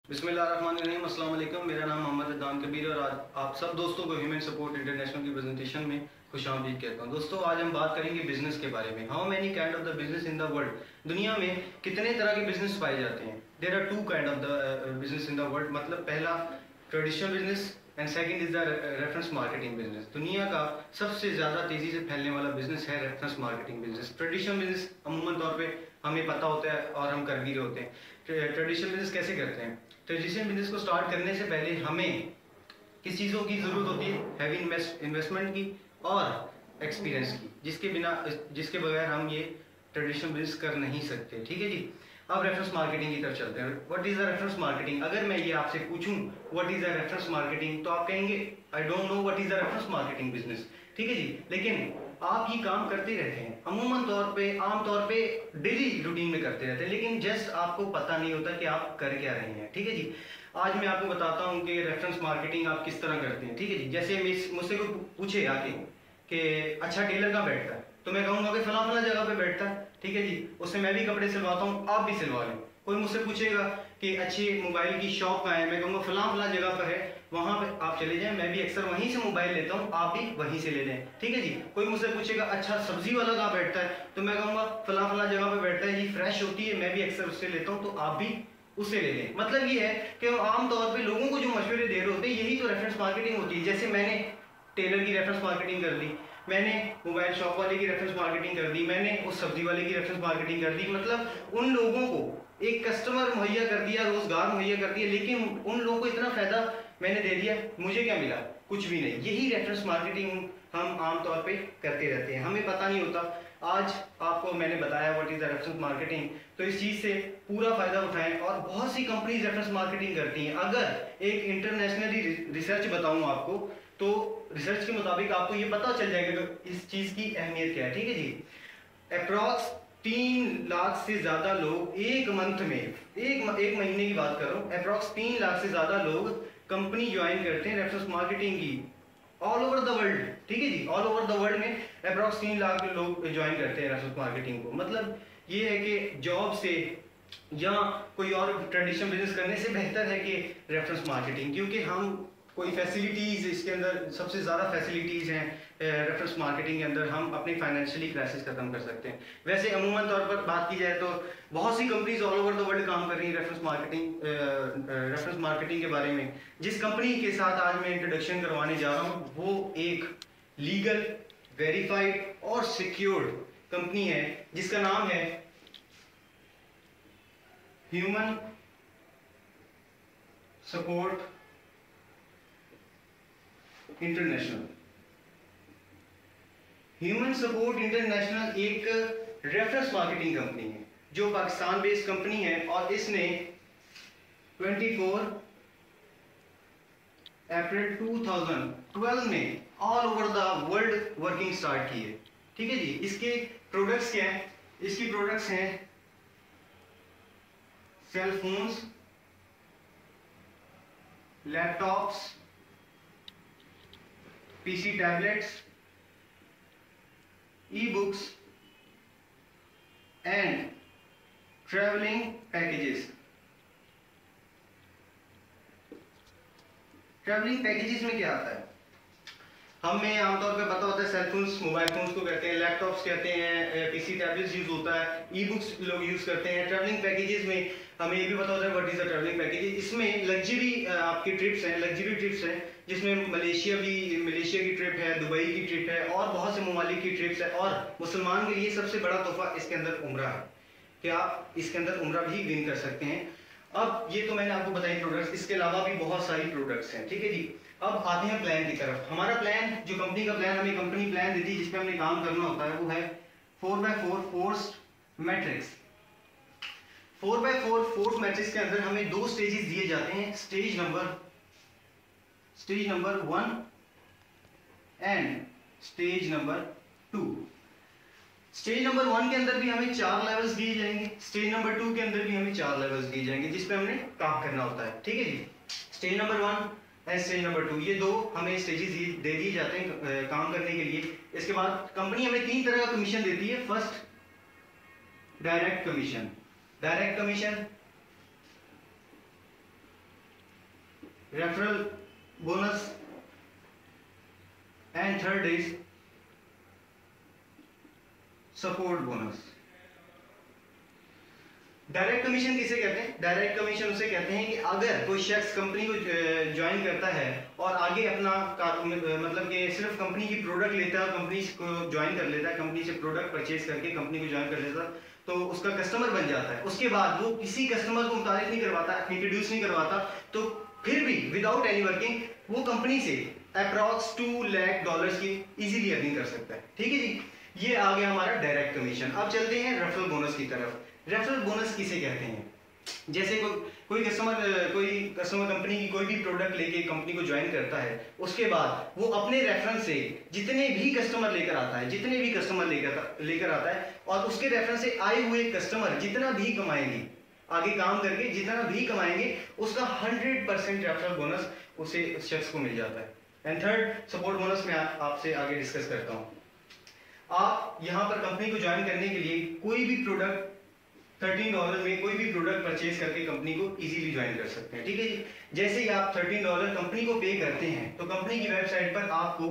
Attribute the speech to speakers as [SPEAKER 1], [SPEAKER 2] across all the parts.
[SPEAKER 1] बिस्मिल्लाहिर्रहमानिर्रहीम, अस्सलाम वालेकुम। मेरा नाम मोहम्मद रद्दान कबीर और आज आप सब दोस्तों को ह्यूमन सपोर्ट इंटरनेशनल की प्रेजेंटेशन में खुशामदीद कहता हूँ। दोस्तों, आज हम बात करेंगे बिजनेस के बारे में। How many kind of the business in the world. दुनिया में कितने तरह के बिजनेस पाए जाते हैं। There are two kind of the business in the world. मतलब पहला traditional business and second is the reference marketing business. दुनिया का सबसे ज़्यादा तेज़ी से फैलने वाला बिजनेस है reference marketing business. Traditional business अमूमन तौर पे हमें पता होता है और हम कर भी रहे होते हैं। ट्रेडिशनल बिजनेस कैसे करते हैं? ट्रेडिशनल बिजनेस को स्टार्ट करने से पहले हमें किस चीज़ों की ज़रूरत होती है? हैवी इन्वेस्टमेंट की और एक्सपीरियंस की, जिसके बगैर हम ये ट्रेडिशनल बिजनेस कर नहीं सकते। ठीक है जी। अब रेफरेंस मार्केटिंग की तरफ चलते हैं। What is the reference marketing? अगर मैं ये आपसे पूछूं what is the reference marketing, तो आप कहेंगे I don't know what is the reference marketing business. ठीक है जी। लेकिन आप ये काम करते रहते हैं, अमूमन तौर पे आमतौर पे डेली रूटीन में करते रहते हैं, लेकिन जस्ट आपको पता नहीं होता कि आप कर क्या रहे हैं। ठीक है जी। आज मैं आपको बताता हूँ कि रेफरेंस मार्केटिंग आप किस तरह करते हैं। ठीक है जी। जैसे मुझसे कोई पूछे आके कि अच्छा टेलर कहाँ बैठता है, तो मैं कहूँगा कि फला फला जगह पे बैठता है। ठीक है जी। उससे मैं भी कपड़े सिलवाता हूँ, आप भी सिलवा लें। कोई मुझसे पूछेगा कि अच्छी मोबाइल की शॉप कहाँ है, मैं कहूँगा फला फला जगह पर है, वहां पे आप चले जाएं। मैं भी अक्सर वहीं से मोबाइल लेता हूँ, आप भी वहीं से ले लें। ठीक है जी। कोई मुझसे पूछेगा अच्छा सब्जी वाला कहाँ बैठता है, तो मैं कहूँगा फला फला जगह पे बैठता है, ये फ्रेश होती है, मैं भी अक्सर उससे लेता हूँ, तो आप भी उससे ले लें। मतलब ये है कि आमतौर पे लोगों को जो मशवरे दे रहे होते हैं, यही तो रेफरेंस मार्केटिंग होती है। जैसे मैंने टेलर की रेफरेंस मार्केटिंग कर ली, मैंने मोबाइल शॉप वाले की रेफरेंस मार्केटिंग कर दी, मैंने उस सब्जी वाले की रेफरेंस मार्केटिंग कर दी। मतलब उन लोगों को एक कस्टमर मुहैया कर दिया, रोजगार मुहैया कर दिया, लेकिन उन लोगों को इतना फायदा मैंने दे दिया, मुझे क्या मिला? कुछ भी नहीं। यही रेफरेंस मार्केटिंग हम आमतौर पे करते रहते हैं, हमें पता नहीं होता। आज आपको मैंने बताया what is the reference marketing, तो इस चीज से पूरा फायदा उठाएं। और बहुत सी कंपनीज रेफरेंस मार्केटिंग करती हैं। अगर एक इंटरनेशनली रिसर्च बताऊं आपको, तो रिसर्च के मुताबिक आपको ये पता चल जाएगा कि इस चीज की अहमियत क्या है। ठीक है जी। अप्रॉक्स 3 लाख से ज्यादा लोग एक मंथ में, एक महीने की बात कर रहा हूँ, अप्रॉक्स 3 लाख से ज्यादा लोग कंपनी ज्वाइन करते हैं रेफरेंस मार्केटिंग की, ऑल ओवर द वर्ल्ड। ठीक है जी। ऑल ओवर द वर्ल्ड में अप्रॉक्स 3 लाख लोग ज्वाइन करते हैं रेफरेंस मार्केटिंग को। मतलब ये है कि जॉब से या कोई और ट्रेडिशनल बिजनेस करने से बेहतर है कि रेफरेंस मार्केटिंग, क्योंकि हम कोई फैसिलिटीज, इसके अंदर सबसे ज़्यादा फैसिलिटीज़ हैं रेफरेंस मार्केटिंग के अंदर। हम अपनी फाइनेंशियली क्राइसिस खत्म कर सकते हैं। वैसे अमूमन तौर पर बात की जाए तो बहुत सी companies all over the world काम कर रही हैं रेफरेंस मार्केटिंग के बारे में। जिस कंपनी के साथ आज मैं इंट्रोडक्शन करवाने जा रहा हूँ, वो एक लीगल, वेरीफाइड और सिक्योर्ड कंपनी है, जिसका नाम है human support international. Human support international एक रेफरेंस मार्केटिंग कंपनी है, जो पाकिस्तान बेस्ड कंपनी है, और इसने 24 अप्रैल 2012 में all over the world working start की है। ठीक है जी। इसके प्रोडक्ट्स क्या हैं? इसकी प्रोडक्ट्स हैं cell phones, laptops, PC tablets, e books and travelling packages. Travelling packages में क्या आता है? हमें आमतौर पे पता होता है सेल फोन्स, मोबाइल फोन्स को कहते हैं, लैपटॉप्स कहते हैं, पीसी टैबलेट्स यूज होता है, ई बुक्स लोग यूज करते हैं। ट्रैवलिंग पैकेजेस में हमें ये भी पता होता है what is the travelling packages. इसमें लग्जरी आपकी ट्रिप्स हैं, लग्जरी ट्रिप्स हैं, जिसमें मलेशिया की ट्रिप है, दुबई की ट्रिप है, और बहुत से ममालिक की ट्रिप्स है। और मुसलमान के लिए सबसे बड़ा तोहफा इसके अंदर उम्रा है, कि आप इसके अंदर उम्रा भी विन कर सकते हैं। अब ये तो मैंने आपको बताई प्रोडक्ट्स, इसके अलावा भी बहुत सारी प्रोडक्ट्स हैं। ठीक है जी। अब आते हैं प्लान की तरफ। हमारा प्लान, जो कंपनी का प्लान, हमें कंपनी प्लान देती है जिसपे हमने काम करना होता है, वो है 4x4 forced matrix. 4x4 force matrix के अंदर हमें 2 स्टेजेस दिए जाते हैं, stage number 1 and stage number 2। Stage number 1 के अंदर भी हमें 4 लेवल्स दिए जाएंगे, स्टेज नंबर 2 के अंदर भी हमें 4 लेवल्स दिए जाएंगे, जिसपे हमने काम करना होता है। ठीक है जी। Stage number 1 and stage number 2, ये 2 हमें स्टेजेस दे दिए जाते हैं काम करने के लिए। इसके बाद कंपनी हमें 3 तरह का कमीशन देती है। First, direct commission. Referral bonus and third is support bonus. Direct commission किसे कहते हैं? डायरेक्ट कमीशन उसे कहते हैं कि अगर कोई शख्स कंपनी को ज्वाइन करता है और आगे अपना मतलब कि सिर्फ कंपनी की प्रोडक्ट लेता है और कंपनी को ज्वाइन कर लेता है, कंपनी से प्रोडक्ट परचेज करके कंपनी को ज्वाइन कर लेता है, तो उसका कस्टमर बन जाता है। उसके बाद वो किसी कस्टमर को मुतारिफ नहीं करवाता, इंट्रोड्यूस नहीं करवाता, तो फिर भी विदाउट एनी वर्किंग वो कंपनी से अप्रॉक्स $2 लाख की इजीली अर्निंग कर सकता है। ठीक है जी, ये आ गया हमारा डायरेक्ट कमीशन। अब चलते हैं रेफरल बोनस की तरफ। रेफरल बोनस किसे कहते हैं? जैसे कोई कस्टमर कंपनी की कोई भी प्रोडक्ट लेके कंपनी को ज्वाइन करता है, उसके बाद वो अपने रेफरेंस से जितने भी कस्टमर लेकर आता है और उसके रेफरेंस से आए हुए कस्टमर जितना भी कमाएंगे, आगे काम करके जितना भी कमाएंगे, उसका 100% रेफरल बोनस उसे उस शख्स को मिल जाता है। एंड थर्ड सपोर्ट बोनस में आपसे आगे डिस्कस करता हूँ। आप यहाँ पर कंपनी को ज्वाइन करने के लिए कोई भी प्रोडक्ट $13 में कोई भी प्रोडक्ट परचेज करके कंपनी को इजीली ज्वाइन कर सकते हैं। ठीक है जी, जैसे ही आप $13 कंपनी को पे करते हैं तो कंपनी की वेबसाइट पर आपको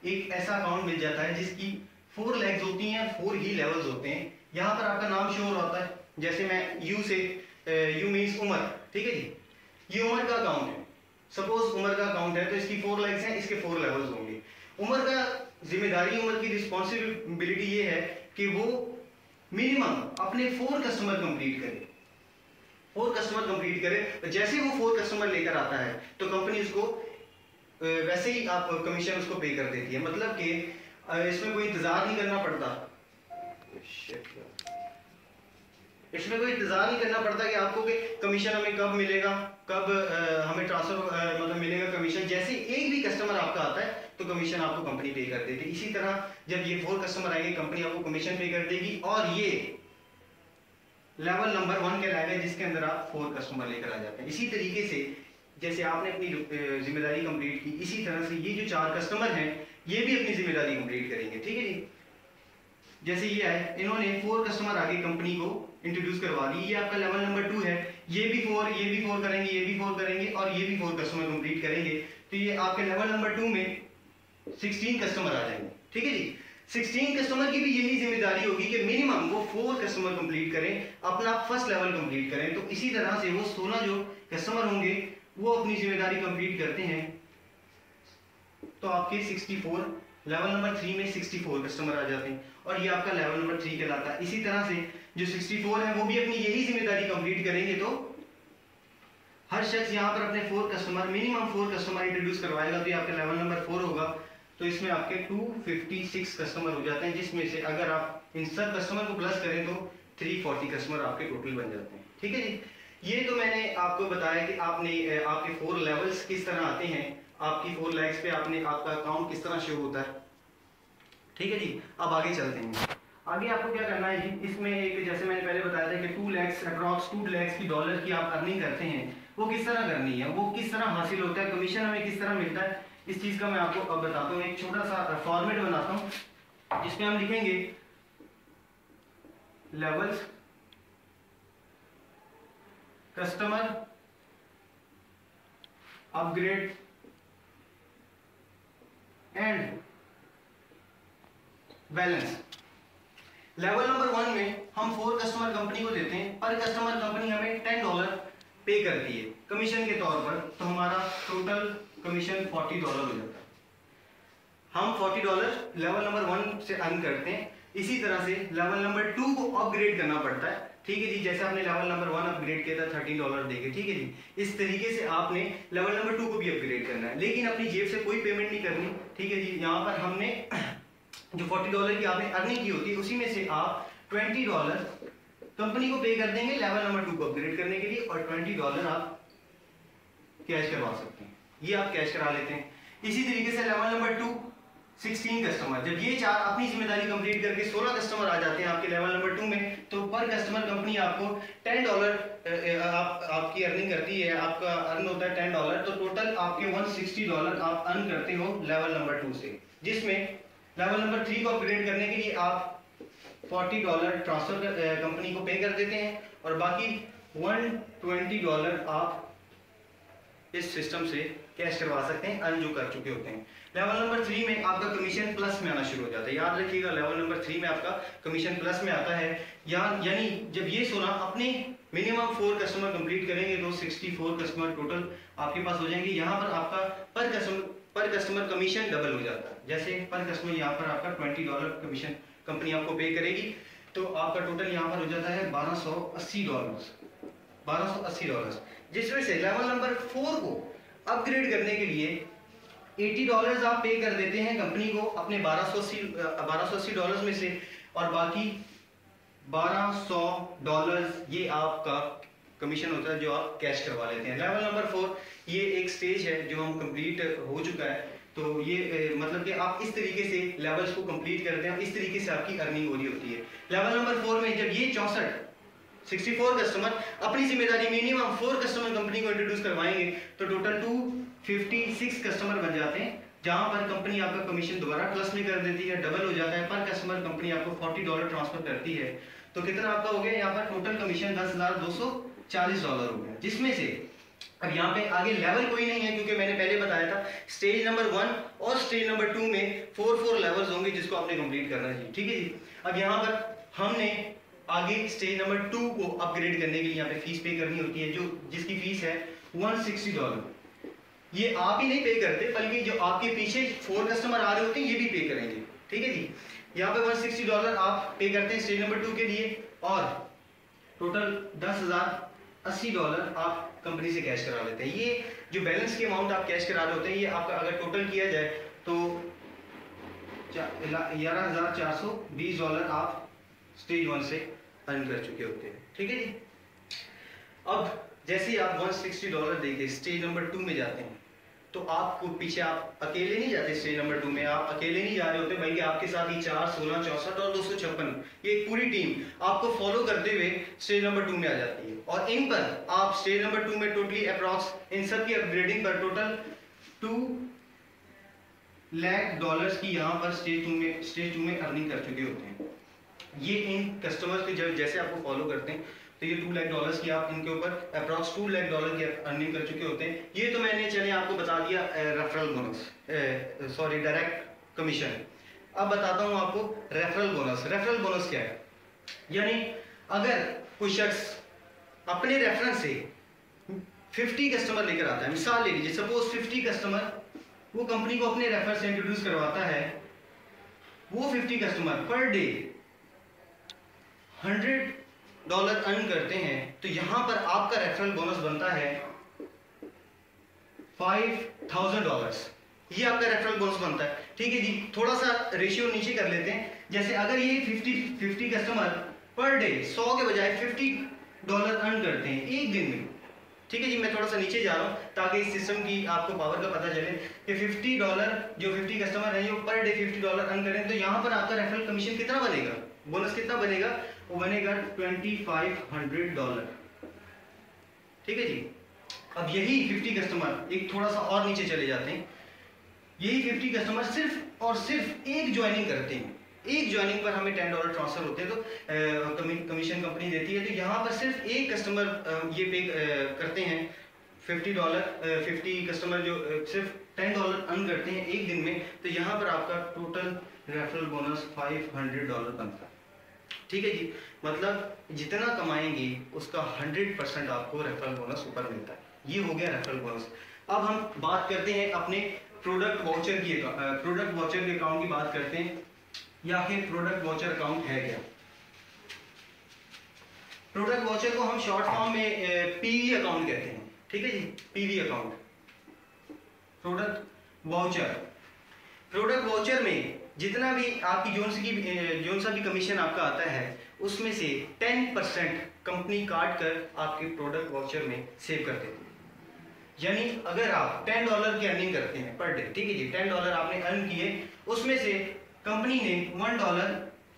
[SPEAKER 1] एक ऐसा अकाउंट मिल जाता है जिसकी 4 लेग्स होती हैं, 4 ही लेवल्स होते हैं। यहाँ पर आपका नाम शो होता है, जैसे मैं यू मीन्स उमर। ठीक है जी, ये उमर का अकाउंट है। सपोज उमर का अकाउंट है तो इसकी 4 लेग्स हैं, इसके 4 लेवल्स होंगे। उमर का जिम्मेदारी, उमर की रिस्पॉन्सिबिलिटी ये है कि वो मिनिमम अपने 4 कस्टमर कंप्लीट करे। तो जैसे वो 4 कस्टमर लेकर आता है तो कंपनी उसको वैसे ही आप कमीशन उसको पे कर देती है। मतलब कि इसमें कोई इंतजार नहीं करना पड़ता कि आपको कि कमीशन हमें कब मिलेगा, कब हमें ट्रांसफर मतलब मिलेगा कमीशन। जैसे एक भी कस्टमर आपका आता है तो कमीशन आपको कंपनी पे कर देती है। इसी तरह जब ये 4 कस्टमर आएंगे कंपनी आपको कमीशन पे कर देगी, और ये लेवल नंबर 1 कहलाएगा जिसके अंदर आप 4 कस्टमर लेकर आ जाते हैं। इसी तरीके से जैसे आपने अपनी जिम्मेदारी कंप्लीट की, इसी तरह से ये जो 4 कस्टमर हैं ये भी अपनी जिम्मेदारी कंप्लीट करेंगे। ठीक है जी, जैसे ये आए, इन्होंने 4 कस्टमर आगे कंपनी को इंट्रोड्यूस करवा दी, ये आपका लेवल नंबर 2 है। ये भी 4 करेंगे, ये भी 4 करेंगे और ये भी 4 कस्टमर कंप्लीट करेंगे, तो ये आपके लेवल नंबर 2 में 16 कस्टमर आ जाएंगे। ठीक है जी, 16 कस्टमर की भी यही जिम्मेदारी होगी कि मिनिमम वो 4 कस्टमर कंप्लीट करें, अपना फर्स्ट लेवल कंप्लीट करें। तो इसी तरह से वो 16 जो कस्टमर होंगे वो अपनी जिम्मेदारी कंप्लीट करते हैं, तो आपके 64 लेवल नंबर 3 में 64 कस्टमर आ जाते हैं और ये आपका लेवल नंबर 3 कहलाता है। इसी तरह से जो 64 है वो भी अपनी यही जिम्मेदारी कंप्लीट करेंगे, तो हर शख्स यहाँ पर अपने 4 कस्टमर मिनिमम 4 कस्टमर इंट्रोड्यूस करवाएगा, तो ये आपका लेवल नंबर 4 होगा। तो इसमें आपके 256 कस्टमर हो जाते हैं, जिसमें से अगर आप इन सब कस्टमर को प्लस करें तो 340 कस्टमर आपके टोटल बन जाते हैं। ठीक है जी, ये तो मैंने आपको बताया कि आपने आपके 4 लेवल्स किस तरह आते हैं, आपकी 4 लेग्स पे आपका अकाउंट किस तरह शो होता है। ठीक है जी, अब आगे चलते हैं। आगे आपको क्या करना है जी, इसमें एक जैसे मैंने पहले बताया था कि अप्रॉक्स 2 लाख की डॉलर की आप अर्निंग करते हैं, वो किस तरह करनी है, वो किस तरह हासिल होता है, कमीशन हमें किस तरह मिलता है, इस चीज का मैं आपको अब बताता हूँ। एक छोटा सा फॉर्मेट बनाता हूँ जिसमें हम लिखेंगे levels customer upgrade and balance. Level number 1 में हम 4 कस्टमर कंपनी को देते हैं, पर कस्टमर कंपनी हमें $10 पे करती है कमीशन के तौर पर, तो हमारा टोटल कमीशन $40 हो जाता है। हम $40 लेवल नंबर 1 से अर्न करते हैं। इसी तरह से लेवल नंबर 2 को अपग्रेड करना पड़ता है। ठीक है जी, जैसे आपने लेवल नंबर 1 अपग्रेड किया था $13 देके, ठीक है जी, इस तरीके से आपने लेवल नंबर 2 को भी अपग्रेड करना है, लेकिन अपनी जेब से कोई पेमेंट नहीं करनी। ठीक है जी, यहाँ पर हमने जो $40 की आपने अर्निंग की होती है उसी में से आप $20 कंपनी को पे कर देंगे लेवल नंबर 2 को अपग्रेड करने के लिए, और $20 आप कैश करवा सकते हैं, ये आप कैश करा लेते हैं। इसी तरीके से लेवल नंबर 2 16 कस्टमर, जब ये 4 अपनी जिम्मेदारी कंप्लीट करके 16 कस्टमर आ जाते हैं आपके लेवल नंबर 2 में, तो पर कस्टमर कंपनी आपको $10 आपकी अर्निंग करती है, आपका अर्न होता है $10, तो टोटल आपके $160 आप अर्न करते हो लेवल नंबर 2 से, जिसमें लेवल नंबर 3 को अपग्रेड करने के लिए आप $40 ट्रांसफर कंपनी को पे कर देते हैं और बाकी $120 आप इस सिस्टम से कैश करवा सकते हैं अर्न जो कर चुके होते हैं। लेवल नंबर 3 में आपका कमीशन प्लस में आना शुरू हो जाता है। याद रखिएगा लेवल नंबर 3 में आपका कमीशन प्लस में आता है। यानी जब ये 16 अपने मिनिमम 4 कस्टमर कंप्लीट करेंगे तो 64 कस्टमर टोटल आपके पास हो जाएंगे। यहाँ पर आपका पर कस्टमर कमीशन डबल हो जाता है। जैसे पर कस्टमर यहाँ पर आपका $20 कमीशन कंपनी आपको पे करेगी, तो आपका टोटल यहाँ पर हो जाता है $1280, जिसमें से लेवल नंबर 4 को अपग्रेड करने के लिए $80 आप पे कर देते हैं कंपनी को अपने $1280 में से, और बाकी $1200 ये आपका कमीशन होता है जो आप कैश करवा लेते हैं। लेवल नंबर 4 ये एक स्टेज है जो हम कंप्लीट हो चुका है। तो ये मतलब कि आप इस तरीके से लेवल्स को कंप्लीट करते हैं, इस तरीके से आपकी अर्निंग हो रही होती है। लेवल नंबर 4 में जब ये 64 कस्टमर अपनी जिम्मेदारी मिनिमम 4 कस्टमर कंपनी को इंट्रोड्यूस करवाएंगे तो टोटल 256 कस्टमर बन जाते हैं, जहां पर कंपनी आपका कमीशन दोबारा प्लस में कर देती है, डबल हो जाता है। पर कस्टमर कंपनी आपको $40 ट्रांसफर करती है, तो कितना आपका हो गया यहाँ पर टोटल कमीशन $10,240 हो गया। जिसमें से अब यहाँ पे आगे लेवल कोई नहीं है, क्योंकि मैंने पहले बताया था स्टेज नंबर 1 और स्टेज नंबर 2 में 4 लेवल्स होंगे जिसको आपने कंप्लीट करना है। ठीक है जी। अब यहाँ पर हमने आगे स्टेज नंबर 2 को अपग्रेड करने के लिए यहाँ पे फीस पे करनी होती है, जो जिसकी फीस है $160। ये आप ही नहीं पे करते, बल्कि जो आपके पीछे 4 कस्टमर आ रहे होते हैं ये भी पे करेंगे। ठीक है जी। यहाँ पे $160 आप पे करते हैं स्टेज नंबर 2 के लिए, और टोटल $10,080 आप कंपनी से कैश करा लेते हैं। ये जो बैलेंस के अमाउंट आप कैश करा रहे होते हैं, ये आपका अगर टोटल किया जाए तो $11,420 आप स्टेज 1 से अर्न कर चुके होते हैं। ठीक है जी। अब जैसे ही आप $160 देके स्टेज नंबर 2 में जाते हैं, तो आपको पीछे आप अकेले नहीं जाते। स्टेज नंबर 2 में आप अकेले नहीं जा रहे होते, बल्कि आपके साथ ही 4, 16, 64 और 256 ये एक पूरी टीम आपको फॉलो करते हुए स्टेज नंबर 2 में आ जाती है। और इन पर आप स्टेज नंबर 2 में टोटली अप्रॉक्स इन सब की अपग्रेडिंग पर टोटल $2 लाख की यहाँ पर स्टेज 2 में अर्निंग कर चुके होते हैं। ये इन कस्टमर्स के जब जैसे आपको फॉलो करते हैं तो ये $2 लाख की आप इनके ऊपर अप्रॉक्स $2 लाख की अर्निंग कर चुके होते हैं। ये तो मैंने चले आपको बता दिया referral bonus, sorry direct commission. अब बताता हूँ आपको रेफरल बोनस। रेफरल बोनस क्या है? यानी अगर कोई शख्स अपने रेफरेंस से 50 कस्टमर लेकर आता है, मिसाल ले लीजिए सपोज 50 कस्टमर वो कंपनी को अपने रेफर से इंट्रोड्यूस करवाता है, वो 50 कस्टमर पर डे $100 अर्न करते हैं, तो यहां पर आपका रेफरल बोनस बनता है $5,000। ये आपका रेफरल बोनस बनता है। ठीक है जी। थोड़ा सा रेशियो नीचे कर लेते हैं। जैसे अगर ये 50 कस्टमर पर डे 100 के बजाय $50 अर्न करते हैं एक दिन में। ठीक है जी। मैं थोड़ा सा नीचे जा रहा हूं ताकि इस सिस्टम की आपको पावर का पता चले कि $50 जो 50 कस्टमर हैं जो पर डे $50 अर्न करें, तो यहां पर आपका रेफरल कमीशन कितना बनेगा, बोनस कितना बनेगा? वो बनेगा $2,500। ठीक है जी। अब यही 50 कस्टमर एक थोड़ा सा और नीचे चले जाते हैं, यही 50 कस्टमर सिर्फ और सिर्फ एक ज्वाइनिंग करते हैं, एक ज्वाइनिंग पर हमें $10 ट्रांसफर होते हैं, तो कमीशन कंपनी देती है। तो यहाँ पर सिर्फ एक कस्टमर ये पे करते हैं $50 कस्टमर जो सिर्फ $10 अर्न करते हैं एक दिन में, तो यहाँ पर आपका टोटल रेफरल बोनस $500 बनता है। ठीक है जी। मतलब जितना कमाएंगे उसका 100% आपको रेफरल बोनस ऊपर मिलता है। ये हो गया रेफरल बोनस। अब हम बात करते हैं अपने प्रोडक्ट वाउचर के अकाउंट की बात करते हैं, या फिर प्रोडक्ट वाउचर अकाउंट है क्या। प्रोडक्ट वाउचर को हम शॉर्ट फॉर्म में पीवी अकाउंट कहते हैं। ठीक है जी। पीवी अकाउंट, प्रोडक्ट वाउचर में जितना भी आपकी जोन सा भी कमीशन आपका आता है उसमें से 10% कंपनी काट कर आपके प्रोडक्ट वाउचर में सेव कर देती है। यानी अगर आप $10 की अर्निंग करते हैं पर डे, ठीक है जी, $10 आपने अर्न किए, उसमें से कंपनी ने $1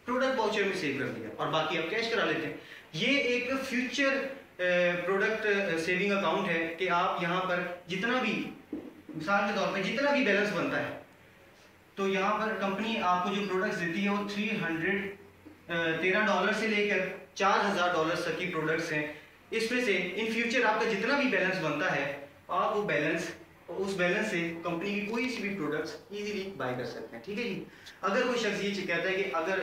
[SPEAKER 1] प्रोडक्ट वाउचर में सेव कर दिया और बाकी आप कैश करा लेते हैं। ये एक फ्यूचर प्रोडक्ट सेविंग अकाउंट है कि आप यहाँ पर जितना भी, मिसाल के तौर पर जितना भी बैलेंस बनता है, तो यहाँ पर कंपनी आपको जो प्रोडक्ट्स देती है वो $13 से लेकर $4,000 तक की प्रोडक्ट्स हैं। इसमें से इन फ्यूचर आपका जितना भी बैलेंस बनता है आप वो बैलेंस, उस बैलेंस से कंपनी की कोई सी भी प्रोडक्ट्स इजीली बाय कर सकते हैं। ठीक है जी। अगर कोई शख्स ये कहता है कि अगर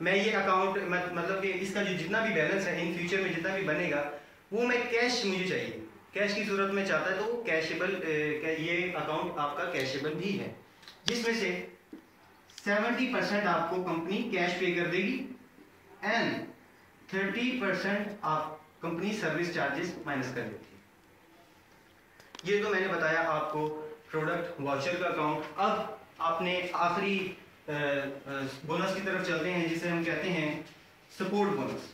[SPEAKER 1] मैं ये अकाउंट मतलब कि इसका जो जितना भी बैलेंस है इन फ्यूचर में जितना भी बनेगा वो मैं कैश मुझे चाहिए, कैश की सूरत में चाहता है, तो वो कैशेबल, ये अकाउंट आपका कैशेबल भी है, जिसमें से 70% आपको कंपनी कैश पे कर देगी एंड 30% आप कंपनी सर्विस चार्जेस माइनस कर देती है। ये तो मैंने बताया आपको प्रोडक्ट वाउचर का अकाउंट। अब आपने आखिरी बोनस की तरफ चलते हैं, जिसे हम कहते हैं सपोर्ट बोनस।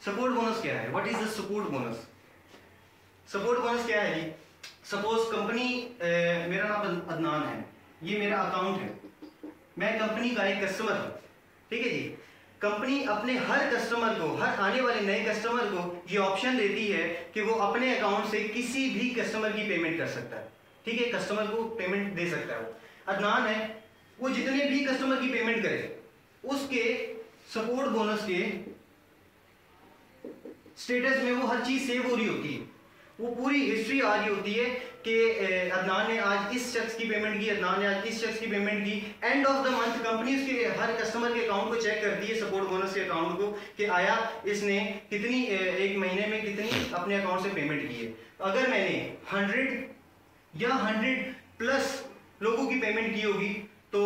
[SPEAKER 1] सपोर्ट बोनस क्या है? What is the support bonus? Support bonus क्या है जी? सपोज कंपनी, मेरा नाम अदनान है, ये मेरा अकाउंट है, मैं कंपनी का एक कस्टमर हूं, ठीक है जी। कंपनी अपने हर कस्टमर को, हर आने वाले नए कस्टमर को ये ऑप्शन देती है कि वो अपने अकाउंट से किसी भी कस्टमर की पेमेंट कर सकता है। ठीक है, कस्टमर को पेमेंट दे सकता है। वो अदनान है, वो जितने भी कस्टमर की पेमेंट करे उसके सपोर्ट बोनस के स्टेटस में वो हर चीज सेव हो रही होती है, वो पूरी हिस्ट्री आ रही होती है कि अदनान ने आज इस शख्स की पेमेंट की, अदनान ने आज इस शख्स की पेमेंट की। End of the month company उसके हर कस्टमर के अकाउंट को चेक करती है, सपोर्ट बोनस के अकाउंट को, कि आया इसने कितनी एक महीने में कितनी अपने अकाउंट से पेमेंट की है। अगर मैंने 100 या 100+ लोगों की पेमेंट की होगी तो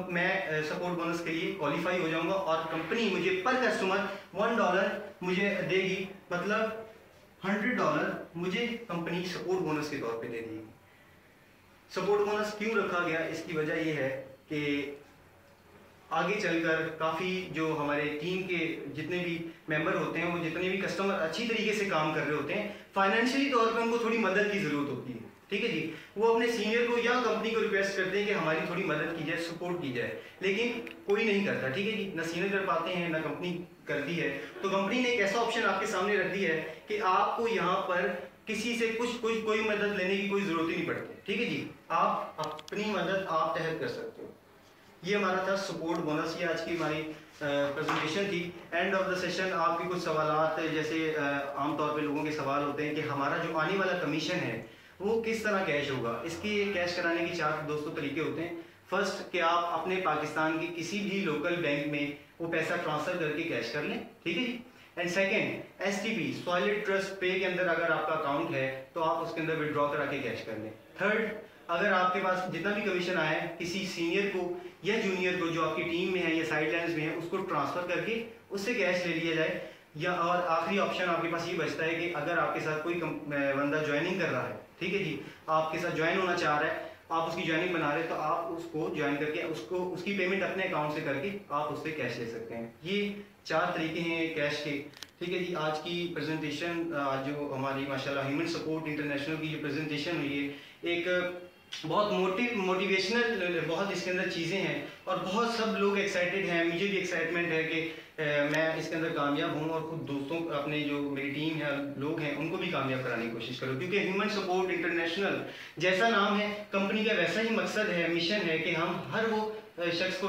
[SPEAKER 1] मैं सपोर्ट बोनस के लिए क्वालिफाई हो जाऊंगा और कंपनी मुझे पर कस्टमर $1 मुझे देगी, मतलब $100 मुझे कंपनी सपोर्ट बोनस के तौर पे दे देगी। सपोर्ट बोनस क्यों रखा गया? इसकी वजह यह है कि आगे चलकर काफ़ी जो हमारे टीम के जितने भी मेंबर होते हैं, वो जितने भी कस्टमर अच्छी तरीके से काम कर रहे होते हैं, फाइनेंशियली तौर पर उनको थोड़ी मदद की ज़रूरत होती है। ठीक है जी, वो अपने सीनियर को या कंपनी को रिक्वेस्ट करते हैं कि हमारी थोड़ी मदद की जाए, सपोर्ट की जाए, लेकिन कोई नहीं करता। ठीक है जी, ना सीनियर कर पाते हैं ना कंपनी करती है। तो कंपनी ने एक ऐसा ऑप्शन आपके सामने रख दिया है कि आपको यहाँ पर किसी से कोई मदद लेने की कोई जरूरत ही नहीं पड़ती। ठीक है जी, आप अपनी मदद आप तहत कर सकते हो। ये हमारा था सपोर्ट बोनस, ये आज की हमारी प्रेजेंटेशन थी। एंड ऑफ द सेशन आपके कुछ सवालात, जैसे आमतौर पे लोगों के सवाल होते हैं कि हमारा जो आने वाला कमीशन है वो किस तरह कैश होगा। इसके कैश कराने के 4 दोस्तों तरीके होते हैं। फर्स्ट कि आप अपने पाकिस्तान के किसी भी लोकल बैंक में वो पैसा ट्रांसफर करके कैश कर लें। ठीक है जी। And second, STP solid trust पे के अंदर अगर आपका अकाउंट है तो आप उसके अंदर विड्रॉ करा के कैश कर लें। थर्ड, अगर आपके पास जितना भी कमीशन आया है किसी सीनियर को या जूनियर को जो आपकी टीम में है या साइडलाइंस में है उसको ट्रांसफर करके उससे कैश ले लिया जाए। या और आखिरी ऑप्शन आपके पास ये बचता है कि अगर आपके साथ कोई बंदा ज्वाइनिंग कर रहा है, ठीक है जी, आपके साथ ज्वाइन होना चाह रहा है, आप उसकी ज्वाइनिंग बना रहे हैं, तो आप उसको ज्वाइन करके उसको उसकी पेमेंट अपने अकाउंट से करके आप उससे कैश ले सकते हैं। ये 4 तरीके हैं कैश के। ठीक है जी, आज की प्रेजेंटेशन जो हमारी माशाल्लाह ह्यूमन सपोर्ट इंटरनेशनल की जो प्रेजेंटेशन हुई है, एक बहुत मोटिवेशनल, बहुत इसके अंदर चीज़ें हैं और बहुत सब लोग एक्साइटेड हैं। मुझे भी एक्साइटमेंट है कि मैं इसके अंदर कामयाब हूँ और खुद दोस्तों, अपने जो मेरी टीम है, लोग हैं, उनको भी कामयाब कराने की कोशिश करूँ, क्योंकि ह्यूमन सपोर्ट इंटरनेशनल जैसा नाम है कंपनी का, वैसा ही मकसद है, मिशन है कि हम हर वो शख्स को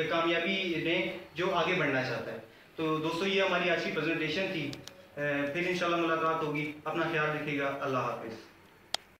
[SPEAKER 1] कामयाबी दें जो आगे बढ़ना चाहता है। तो दोस्तों, ये हमारी आज की प्रेजेंटेशन थी। फिर इंशाल्लाह मुलाकात होगी। अपना ख्याल रखिएगा। अल्लाह हाफिज़।